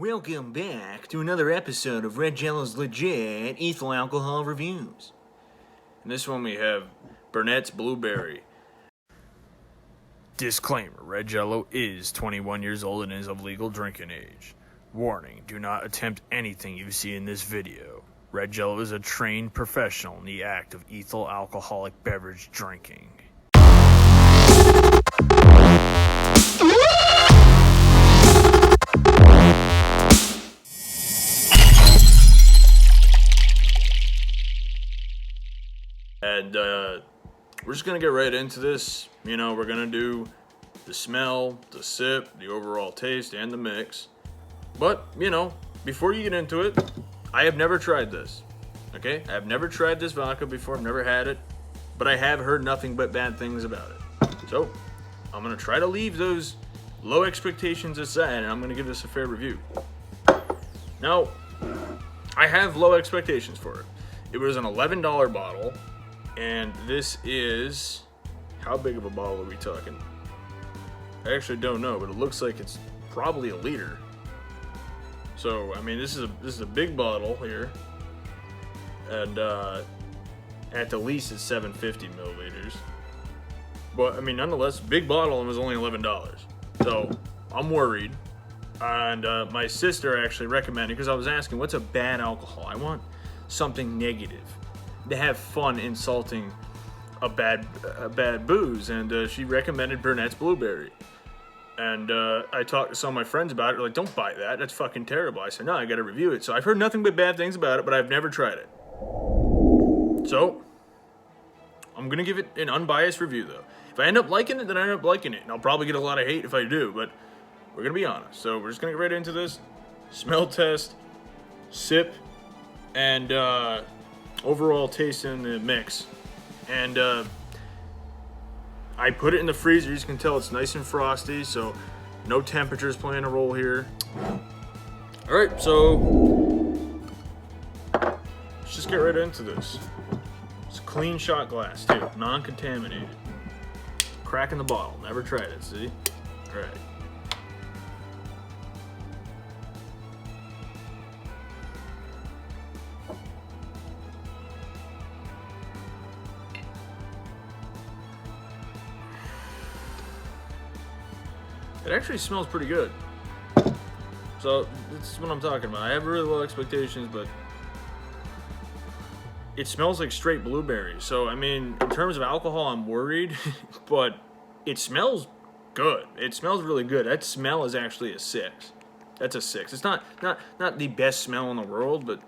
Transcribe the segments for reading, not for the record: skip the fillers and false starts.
Welcome back to another episode of Red Jello's Legit Ethyl Alcohol Reviews. In this one we have Burnett's Blueberry. Disclaimer, Red Jello is 21 years old and is of legal drinking age. Warning, do not attempt anything you see in this video. Red Jello is a trained professional in the act of ethyl alcoholic beverage drinking. And we're just going to get right into this. You know, we're going to do the smell, the sip, the overall taste, and the mix. But, you know, before you get into it, I have never tried this. Okay? I have never tried this vodka before. I've never had it. But I have heard nothing but bad things about it. So, I'm going to try to leave those low expectations aside, and I'm going to give this a fair review. Now, I have low expectations for it. It was an $11 bottle. And this is, how big of a bottle are we talking? I actually don't know, but it looks like it's probably a liter. So, I mean, this is a big bottle here. And at the least it's 750 milliliters. But, I mean, nonetheless, big bottle and it was only $11. So, I'm worried. And my sister actually recommended, because I was asking, what's a bad alcohol? I want something negative. To have fun insulting a bad booze, and she recommended Burnett's Blueberry. And I talked to some of my friends about it. They're like, don't buy that. That's fucking terrible. I said, no, I got to review it. So I've heard nothing but bad things about it, but I've never tried it. So I'm gonna give it an unbiased review, though. If I end up liking it, then I end up liking it, and I'll probably get a lot of hate if I do. But we're gonna be honest. So we're just gonna get right into this. Smell test, sip, and overall taste in the mix. And I put it in the freezer. You can tell it's nice and frosty, so no temperatures playing a role here. All right, so let's just get right into this. It's a clean shot glass too, non-contaminated. Crack in the bottle. Never tried it. See? All right. It actually smells pretty good. So, this is what I'm talking about. I have really low expectations, but it smells like straight blueberry. So, I mean, in terms of alcohol, I'm worried, but it smells good. It smells really good. That smell is actually a 6. That's a 6. It's not the best smell in the world, but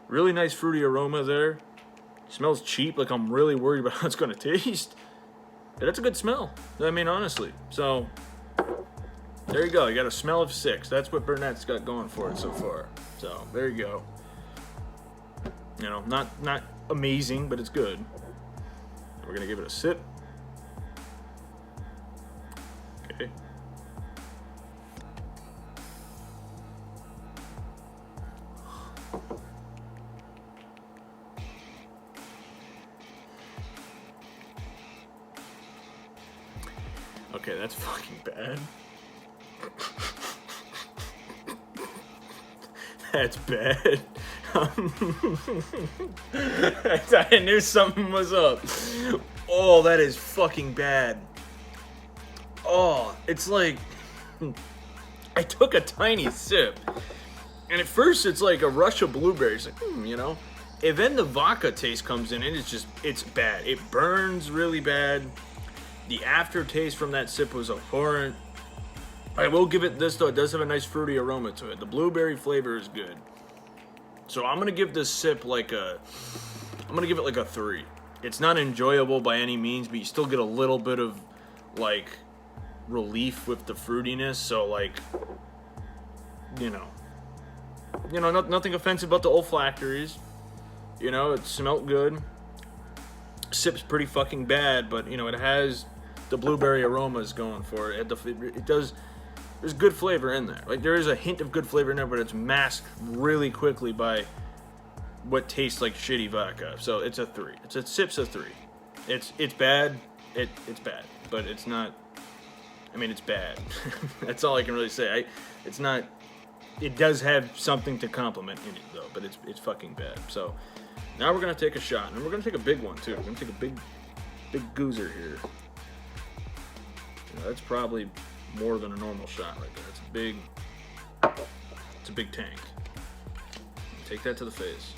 really nice fruity aroma there. It smells cheap, like I'm really worried about how it's going to taste. But that's a good smell. I mean, honestly. So there you go. You got a smell of 6. That's what Burnett's got going for it so far. So there you go. You know, not amazing, but it's good. We're gonna give it a sip. Okay. Okay, that's fucking bad. That's bad. I knew something was up. Oh, that is fucking bad. Oh, it's like I took a tiny sip, and at first it's like a rush of blueberries, like you know. And then the vodka taste comes in, and it's bad. It burns really bad. The aftertaste from that sip was abhorrent. I will give it this though, it does have a nice fruity aroma to it. The blueberry flavor is good. So I'm gonna give this sip like a 3. It's not enjoyable by any means, but you still get a little bit of like relief with the fruitiness. So like, you know, nothing offensive about the olfactories. You know, it smelled good. Sip's pretty fucking bad, but you know, it has the blueberry aromas going for it. It does. There's good flavor in there. Like there is a hint of good flavor in there, but it's masked really quickly by what tastes like shitty vodka. So it's a 3. Sip's a 3. It's bad. It's bad, but it's not. I mean, it's bad. That's all I can really say. It's not it does have something to compliment in it though, but it's fucking bad. So now we're gonna take a shot, and we're gonna take a big one too. We're gonna take a big goozer here. You know, that's probably more than a normal shot right there. It's a big tank. Take that to the face.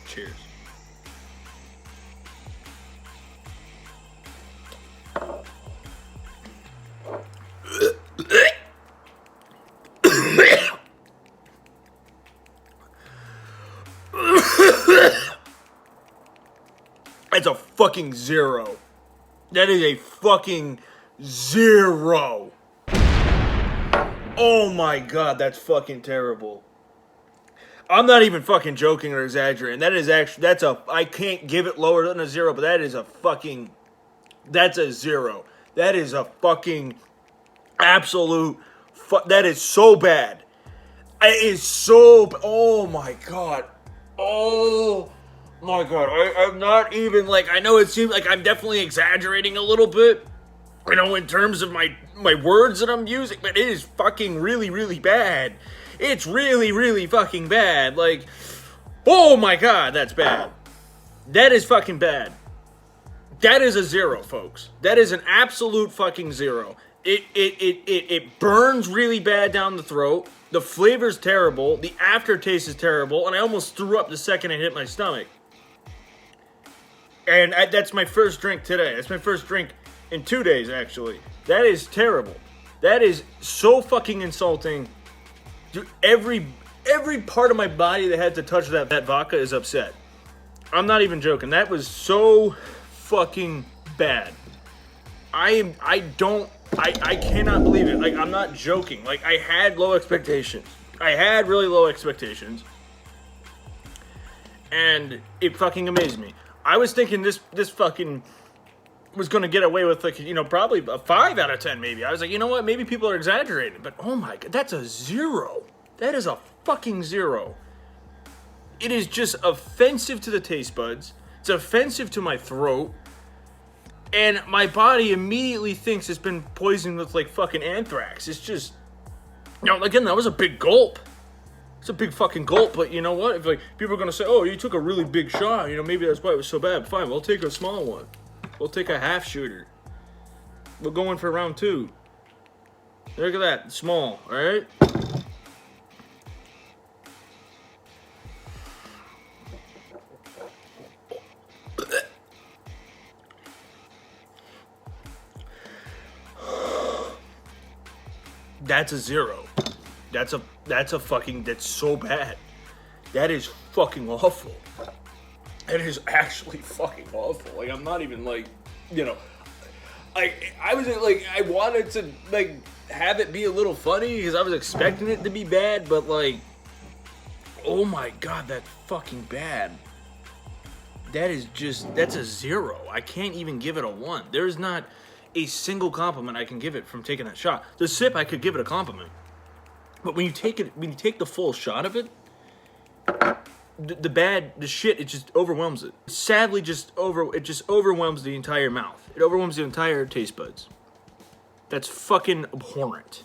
Cheers. That's a fucking 0. That is a fucking 0. Oh my god, that's fucking terrible. I'm not even fucking joking or exaggerating. That is actually, I can't give it lower than a 0, but that is a fucking, that's a 0. That is a fucking absolute, that is so bad. It is so, oh my god. Oh my god, I'm not even, like, I know it seems like I'm definitely exaggerating a little bit, you know, in terms of my words that I'm using, but it is fucking really, really bad. It's really, really fucking bad. Like, oh my god, that's bad. That is fucking bad. That is a 0, folks. That is an absolute fucking 0. It burns really bad down the throat. The flavor's terrible. The aftertaste is terrible. And I almost threw up the second it hit my stomach. And that's my first drink today. That's my first drink in 2 days, actually. That is terrible. That is so fucking insulting. Dude, every part of my body that had to touch that vodka is upset. I'm not even joking. That was so fucking bad. I cannot believe it. Like, I'm not joking. Like, I had low expectations. I had really low expectations. And it fucking amazed me. I was thinking this fucking was going to get away with, like, you know, probably a 5 out of 10 maybe. I was like, you know what? Maybe people are exaggerating. But oh my god, that's a 0. That is a fucking 0. It is just offensive to the taste buds. It's offensive to my throat. And my body immediately thinks it's been poisoned with, like, fucking anthrax. It's just, you know, again, that was a big gulp. It's a big fucking gulp, but you know what? If, like, people are going to say, oh, you took a really big shot, you know, maybe that's why it was so bad. Fine, we'll take a small one. We'll take a half shooter. We'll go in for round 2. Look at that, small, all right? That's a 0. That's so bad. That is fucking awful. It is actually fucking awful. Like, I'm not even, like, you know, I was like, I wanted to, like, have it be a little funny because I was expecting it to be bad, but, like, oh my god, that's fucking bad. That is just, that's a 0. I can't even give it a 1. There's not a single compliment I can give it from taking that shot. The sip, I could give it a compliment. But when you take the full shot of it, the shit, it just overwhelms it. Sadly, it just overwhelms the entire mouth. It overwhelms the entire taste buds. That's fucking abhorrent.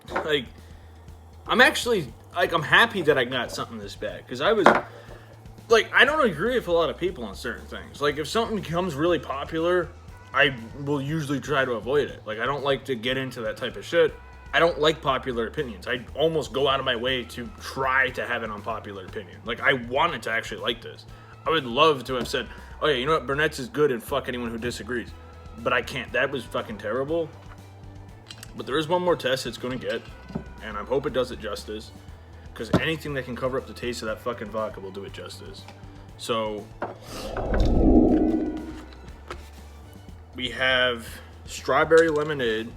Like, I'm actually, like, I'm happy that I got something this bad. Because I was, like, I don't agree with a lot of people on certain things. Like, if something becomes really popular, I will usually try to avoid it. Like, I don't like to get into that type of shit. I don't like popular opinions. I almost go out of my way to try to have an unpopular opinion. Like, I wanted to actually like this. I would love to have said, oh yeah, you know what, Burnett's is good and fuck anyone who disagrees. But I can't. That was fucking terrible. But there is one more test it's going to get, and I hope it does it justice. Because anything that can cover up the taste of that fucking vodka will do it justice. So, we have strawberry lemonade,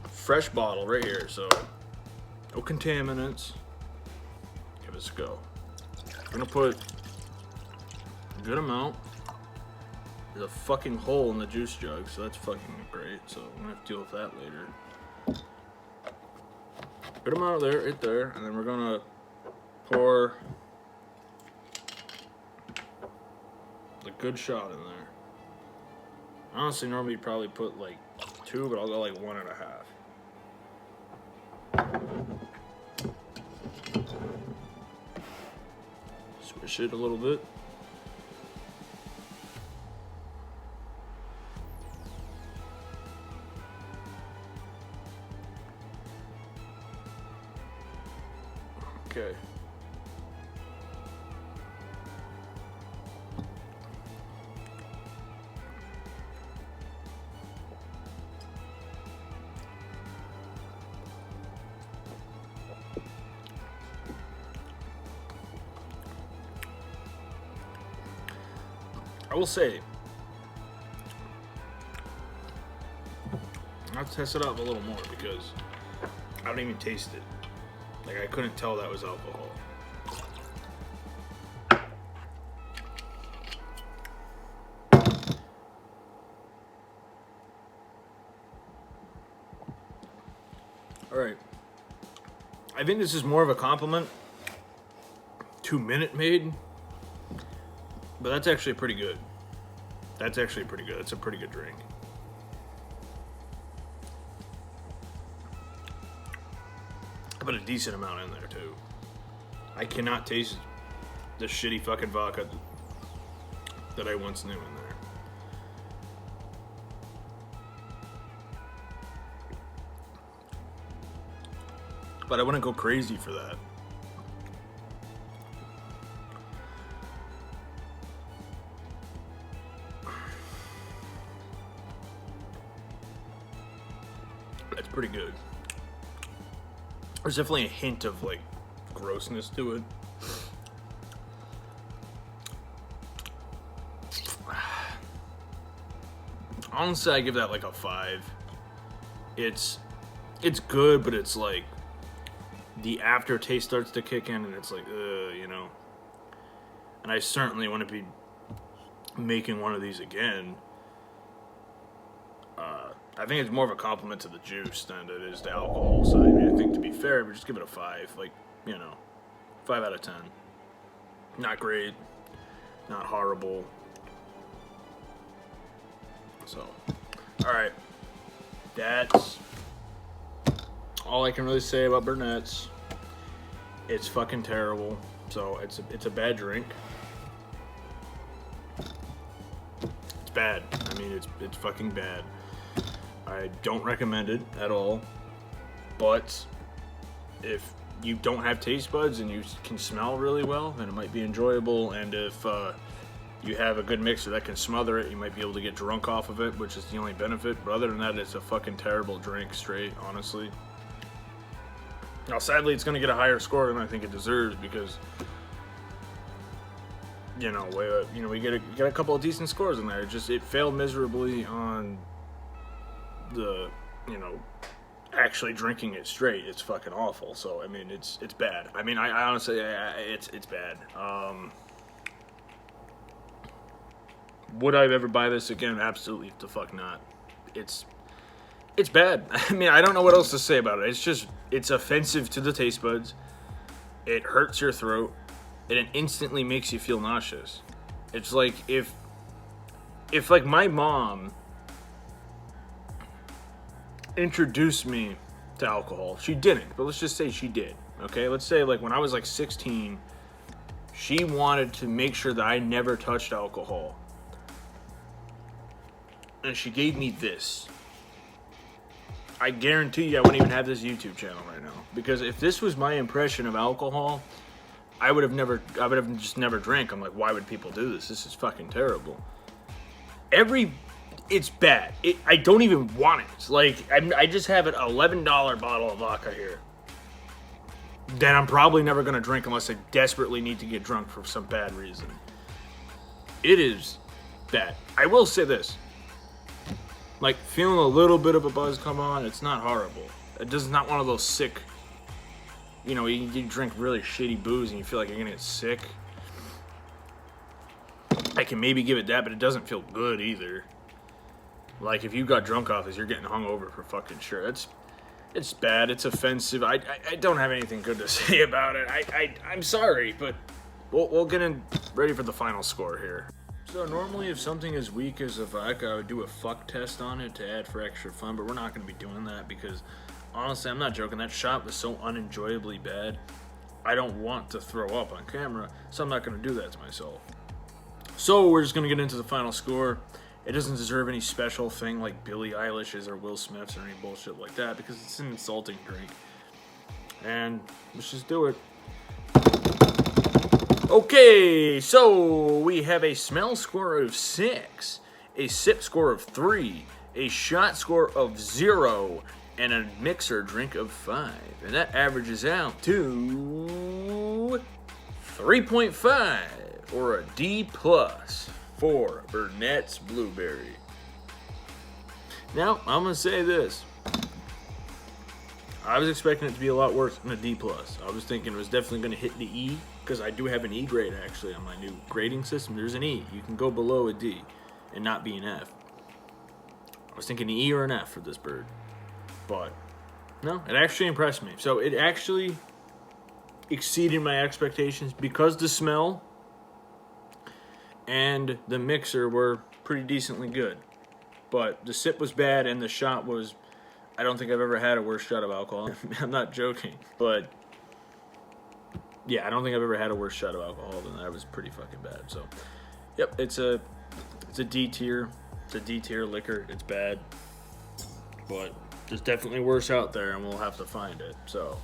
fresh bottle right here, so no contaminants. Give us a go. I'm gonna put a good amount. There's a fucking hole in the juice jug, so that's fucking great. So I'm gonna have to deal with that later. Good amount there, right there, and then we're gonna pour the good shot in there. Honestly, normally you'd probably put like 2, but I'll go like 1.5. Swish it a little bit. Okay. I will say, I'll test it out a little more because I don't even taste it. Like, I couldn't tell that was alcohol. Alright. I think this is more of a compliment to Minute Maid. But that's actually pretty good. That's actually pretty good. It's a pretty good drink. I put a decent amount in there, too. I cannot taste the shitty fucking vodka that I once knew in there. But I wouldn't go crazy for that. That's pretty good. There's definitely a hint of like grossness to it. Honestly, I give that like a 5. It's good, but it's like the aftertaste starts to kick in, and it's like, you know. And I certainly want to be making one of these again. I think it's more of a compliment to the juice than it is the alcohol side. I mean, I think to be fair, we just give it a 5. Like, you know, 5 out of 10. Not great, not horrible. So, all right, that's all I can really say about Burnett's. It's fucking terrible. So it's a bad drink. It's bad. I mean, it's fucking bad. I don't recommend it at all. But if you don't have taste buds and you can smell really well, then it might be enjoyable. And if you have a good mixer that can smother it, you might be able to get drunk off of it, which is the only benefit. But other than that, it's a fucking terrible drink, straight, honestly. Now, sadly, it's going to get a higher score than I think it deserves because, you know, we get a couple of decent scores in there. It failed miserably on the, you know, actually drinking it straight. It's fucking awful. So I mean, it's bad. I mean, I honestly, it's bad. Would I ever buy this again? Absolutely the fuck not. It's bad. I mean, I don't know what else to say about it. It's offensive to the taste buds. It hurts your throat, and it instantly makes you feel nauseous. It's like if like my mom introduced me to alcohol. She didn't, but let's just say she did. Okay, let's say like when I was like 16, she wanted to make sure that I never touched alcohol. And she gave me this. I guarantee you I wouldn't even have this YouTube channel right now. Because if this was my impression of alcohol, I would have just never drank. I'm like, why would people do this? This is fucking terrible. It's bad. I don't even want it. Like, I just have an $11 bottle of vodka here that I'm probably never going to drink unless I desperately need to get drunk for some bad reason. It is bad. I will say this. Like, feeling a little bit of a buzz come on, it's not horrible. It is not one of those sick, you know, you drink really shitty booze and you feel like you're going to get sick. I can maybe give it that, but it doesn't feel good either. Like, if you got drunk off this, you're getting hungover for fucking sure. It's bad. It's offensive. I don't have anything good to say about it. I'm sorry, but we'll get in ready for the final score here. So normally if something as weak as a vodka, I would do a fuck test on it to add for extra fun, but we're not going to be doing that because honestly, I'm not joking, that shot was so unenjoyably bad. I don't want to throw up on camera, so I'm not going to do that to myself. So we're just going to get into the final score. It doesn't deserve any special thing like Billie Eilish's or Will Smith's or any bullshit like that because it's an insulting drink. And let's just do it. Okay, so we have a smell score of 6, a sip score of 3, a shot score of 0, and a mixer drink of 5. And that averages out to 3.5, or a D+ for Burnett's Blueberry. Now, I'm going to say this. I was expecting it to be a lot worse than a D+. I was thinking it was definitely going to hit the E, because I do have an E grade actually on my new grading system. There's an E. You can go below a D and not be an F. I was thinking an E or an F for this bird. But, no, it actually impressed me. So it actually exceeded my expectations because the smell and the mixer were pretty decently good. But the sip was bad and the shot was... I don't think I've ever had a worse shot of alcohol. I'm not joking, but yeah, I don't think I've ever had a worse shot of alcohol than that. It was pretty fucking bad. So, yep, it's a D tier. It's a D tier liquor. It's bad, but there's definitely worse out there, and we'll have to find it. So,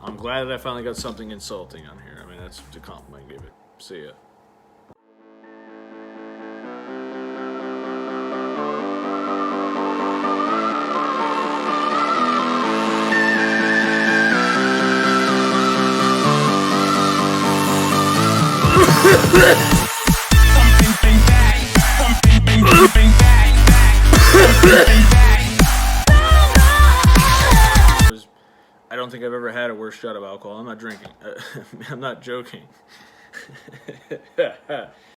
I'm glad that I finally got something insulting on here. I mean, that's the compliment I give it. See ya. I don't think I've ever had a worse shot of alcohol. I'm not drinking. I'm not joking.